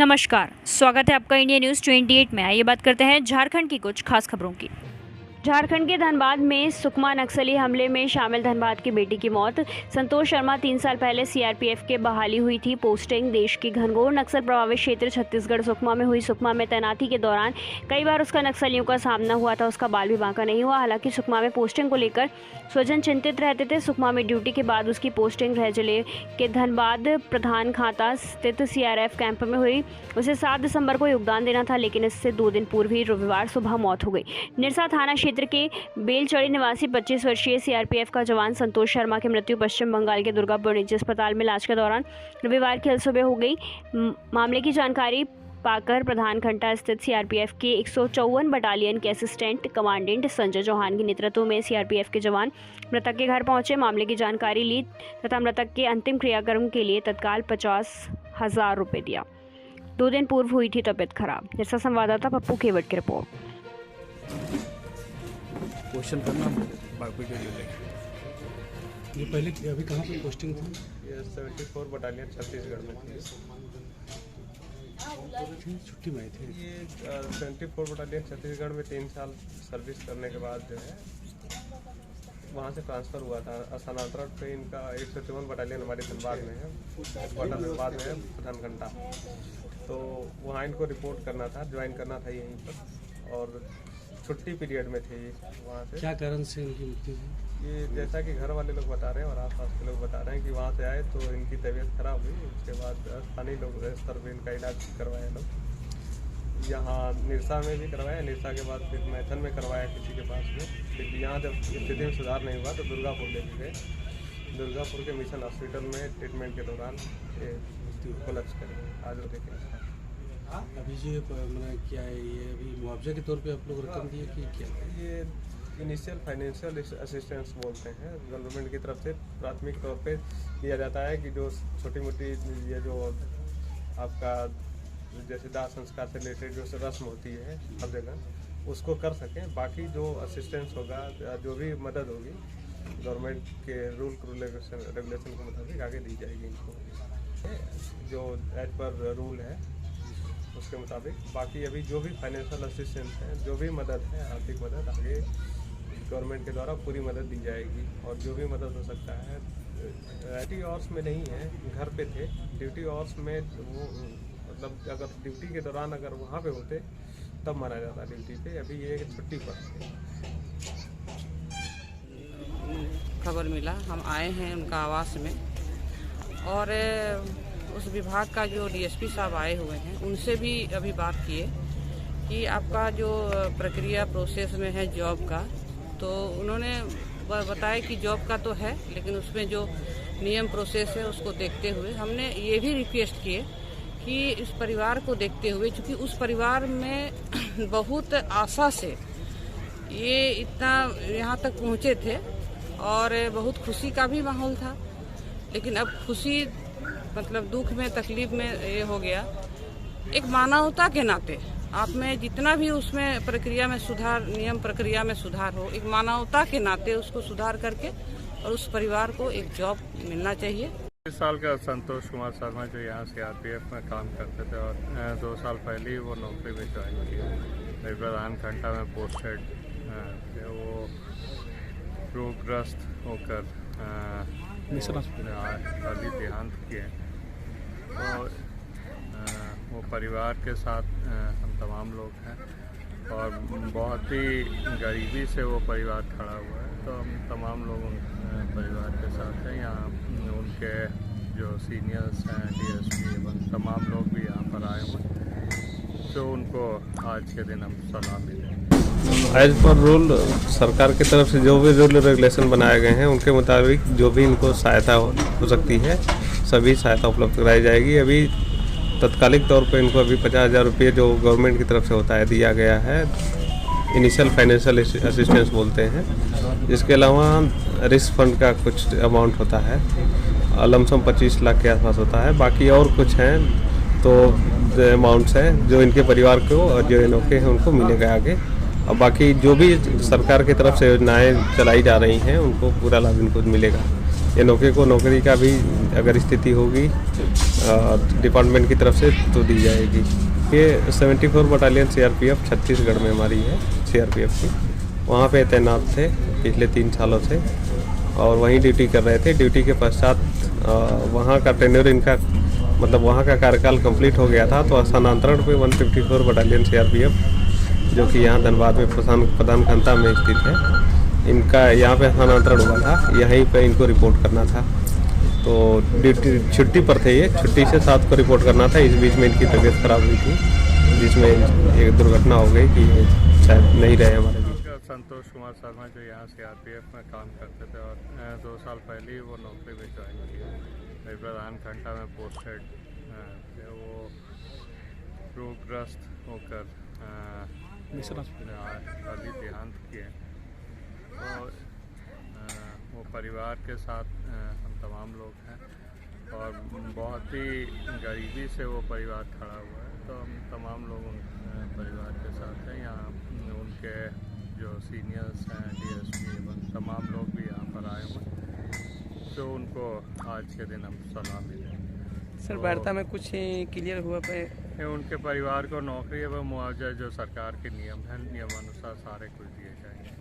नमस्कार, स्वागत है आपका इंडिया न्यूज़ 28 में। आइए बात करते हैं झारखंड की कुछ खास खबरों की। झारखंड के धनबाद में सुकमा नक्सली हमले में शामिल धनबाद की बेटी की मौत। संतोष शर्मा 3 साल पहले सीआरपीएफ के बहाली हुई थी पोस्टिंग। देश की घनघोर नक्सल प्रभावित क्षेत्र छत्तीसगढ़ सुकमा में हुई। सुकमा में तैनाती के दौरान कई बार उसका नक्सलियों का सामना हुआ था। उसका बाल भी बांका नहीं हुआ। हालांकि सुकमा में पोस्टिंग को लेकर स्वजन चिंतित रहते थे। सुकमा में ड्यूटी के बाद उसकी पोस्टिंग रह जिले के धनबाद प्रधान खाता स्थित सीआरएफ कैंप में हुई। उसे 7 दिसंबर को योगदान देना था, लेकिन इससे 2 दिन पूर्व ही रविवार सुबह मौत हो गई। निरसा थाना क्षेत्र के बेलचड़ी निवासी 25 वर्षीय सीआरपीएफ का जवान संतोष शर्मा की मृत्यु पश्चिम बंगाल के दुर्गापुर निजी अस्पताल में इलाज के दौरान रविवार की सुबह हो गई। मामले की जानकारी पाकर प्रधान खंडा स्थित सीआरपीएफ के 154 बटालियन के असिस्टेंट कमांडेंट संजय चौहान के नेतृत्व में सीआरपीएफ के जवान मृतक के घर पहुंचे। मामले की जानकारी ली तथा मृतक के अंतिम क्रियाक्रम के लिए तत्काल 50,000 रुपये दिया। 2 दिन पूर्व हुई थी तबियत खराब। निरसा संवाददाता पप्पू केवट की रिपोर्ट। क्वेश्चन करना बाकी के लिए ये पहले अभी कहाँ पे पोस्टिंग थी? ये 74 बटालियन छत्तीसगढ़ में थी। छुट्टी में आई थी। ये 74 बटालियन छत्तीसगढ़ में 3 साल सर्विस करने के बाद जो है वहाँ से ट्रांसफ़र हुआ था। स्थानांतरण पे इनका 154 बटालियन हमारे धनबाद में है, धनबाद में है प्रधान घंटा। तो वहाँ इनको रिपोर्ट करना था, ज्वाइन करना था यहीं पर, और छुट्टी पीरियड में थे वहाँ से। क्या कारण से इनकी मृत्यु हुई? ये जैसा कि घर वाले लोग बता रहे हैं और आसपास के लोग बता रहे हैं कि वहाँ से आए तो इनकी तबीयत खराब हुई। उसके बाद स्थानीय लोग स्तर पर इनका इलाज करवाए लोग। यहाँ निरसा में भी करवाया, निरसा के बाद फिर मैथन में करवाया किसी के पास में। फिर यहाँ जब स्थिति में सुधार नहीं हुआ तो दुर्गापुर लेके गए। दुर्गापुर के मिशन हॉस्पिटल में ट्रीटमेंट के दौरान कोलैप्स कर गए। आज वो देखें अभी जो मैंने क्या है, ये अभी मुआवजा के तौर पे आप लोग रकम दिए कि क्या? ये इनिशियल फाइनेंशियल असिस्टेंस बोलते हैं। गवर्नमेंट की तरफ से प्राथमिक तौर पे दिया जाता है कि जो छोटी मोटी ये जो आपका जैसे दाह संस्कार से रिलेटेड जो रस्म होती है हर जगह उसको कर सकें। बाकी जो असिस्टेंस होगा, जो भी मदद होगी गवर्नमेंट के रूल रेगुलेशन के मुताबिक आगे दी जाएगी इनको, जो एज पर रूल है उसके मुताबिक। बाकी अभी जो भी फाइनेंशियल असिस्टेंस है, जो भी मदद है, आर्थिक मदद, आगे गवर्नमेंट के द्वारा पूरी मदद दी जाएगी। और जो भी मदद हो सकता है, ड्यूटी आवर्स में नहीं है, घर पे थे। ड्यूटी आवर्स में वो मतलब अगर ड्यूटी के दौरान अगर वहाँ पे होते तब माना जाता ड्यूटी पे। अभी ये छुट्टी पर थे। खबर मिला, हम आए हैं उनका आवास में, और उस विभाग का जो डीएसपी साहब आए हुए हैं उनसे भी अभी बात किए कि आपका जो प्रक्रिया प्रोसेस में है जॉब का, तो उन्होंने बताया कि जॉब का तो है, लेकिन उसमें जो नियम प्रोसेस है उसको देखते हुए हमने ये भी रिक्वेस्ट किए कि इस परिवार को देखते हुए, चूँकि उस परिवार में बहुत आशा से ये इतना यहाँ तक पहुँचे थे और बहुत खुशी का भी माहौल था, लेकिन अब खुशी मतलब दुख में, तकलीफ में ये हो गया। एक मानवता के नाते आप में जितना भी उसमें प्रक्रिया में सुधार, नियम प्रक्रिया में सुधार हो, एक मानवता के नाते उसको सुधार करके और उस परिवार को एक जॉब मिलना चाहिए। 20 साल का संतोष कुमार शर्मा जो यहाँ सीआरपीएफ में काम करते थे और 2 साल पहले ही वो नौकरी में ज्वाइन किया। प्रधान घंटा में पोस्टेड वो रोगग्रस्त होकर अभी देहांत किए। तो वो परिवार के साथ हम तमाम लोग हैं और बहुत ही गरीबी से वो परिवार खड़ा हुआ है। तो हम तमाम लोग उन परिवार के साथ हैं। यहाँ उनके जो सीनियर्स हैं, डीएसपी एवं तमाम लोग भी यहाँ पर आए हुए हैं, तो उनको आज के दिन हम सलाह भी दें। एज पर रूल सरकार की तरफ से जो भी रूल रेगुलेशन बनाए गए हैं उनके मुताबिक जो भी इनको सहायता हो सकती है सभी सहायता उपलब्ध कराई जाएगी। अभी तत्कालिक तौर पे इनको अभी 50,000 रुपये जो गवर्नमेंट की तरफ से होता है दिया गया है, इनिशियल फाइनेंशियल असिस्टेंस बोलते हैं। इसके अलावा रिस्क फंड का कुछ अमाउंट होता है, लमसम 25 लाख के आसपास होता है। बाकी और कुछ हैं तो अमाउंट्स हैं जो इनके परिवार को और जो इनके हैं उनको मिलेगा आगे। और बाकी जो भी सरकार की तरफ से योजनाएं चलाई जा रही हैं उनको पूरा लाभ इनको मिलेगा। ये नौकरी को नौकरी का भी अगर स्थिति होगी डिपार्टमेंट की तरफ से तो दी जाएगी। ये 74 बटालियन CRPF छत्तीसगढ़ में हमारी है CRPF की, वहाँ पे तैनात थे पिछले 3 सालों से और वहीं ड्यूटी कर रहे थे। ड्यूटी के पश्चात वहाँ का टेन्योर इनका मतलब वहाँ का कार्यकाल कंप्लीट हो गया था, तो स्थानांतरण पे 154 बटालियन CRPF जो कि यहाँ धनबाद में प्रधान खंता में स्थित है, इनका यहाँ पे स्थानांतरण हुआ था। यहीं पे इनको रिपोर्ट करना था, तो ड्यूटी छुट्टी पर थे। ये छुट्टी से 7 को रिपोर्ट करना था। इस बीच में इनकी तबीयत खराब हुई थी, जिसमें एक दुर्घटना हो गई कि ये शायद नहीं रहे हमारे बीच। संतोष कुमार शर्मा जो यहाँ CRPF में काम करते थे और 2 साल पहले ही वो नौकरी में ज्वाइन किए। मेरे प्रधान घंटा में पोस्टेड थे। वो रोगग्रस्त होकर अभी देहांत किए। तो वो परिवार के साथ हम तमाम लोग हैं और बहुत ही गरीबी से वो परिवार खड़ा हुआ है। तो हम तमाम लोग उन परिवार के साथ हैं। यहाँ उनके जो सीनियर्स हैं DSP एवं तमाम लोग भी यहाँ पर आए हुए हैं, तो उनको आज के दिन हम सलाह देंगे। सर वार्ता में कुछ क्लियर हुआ पे उनके परिवार को नौकरी एवं मुआवजा जो सरकार के नियम हैं, नियमानुसार सारे कुछ दिए जाएंगे।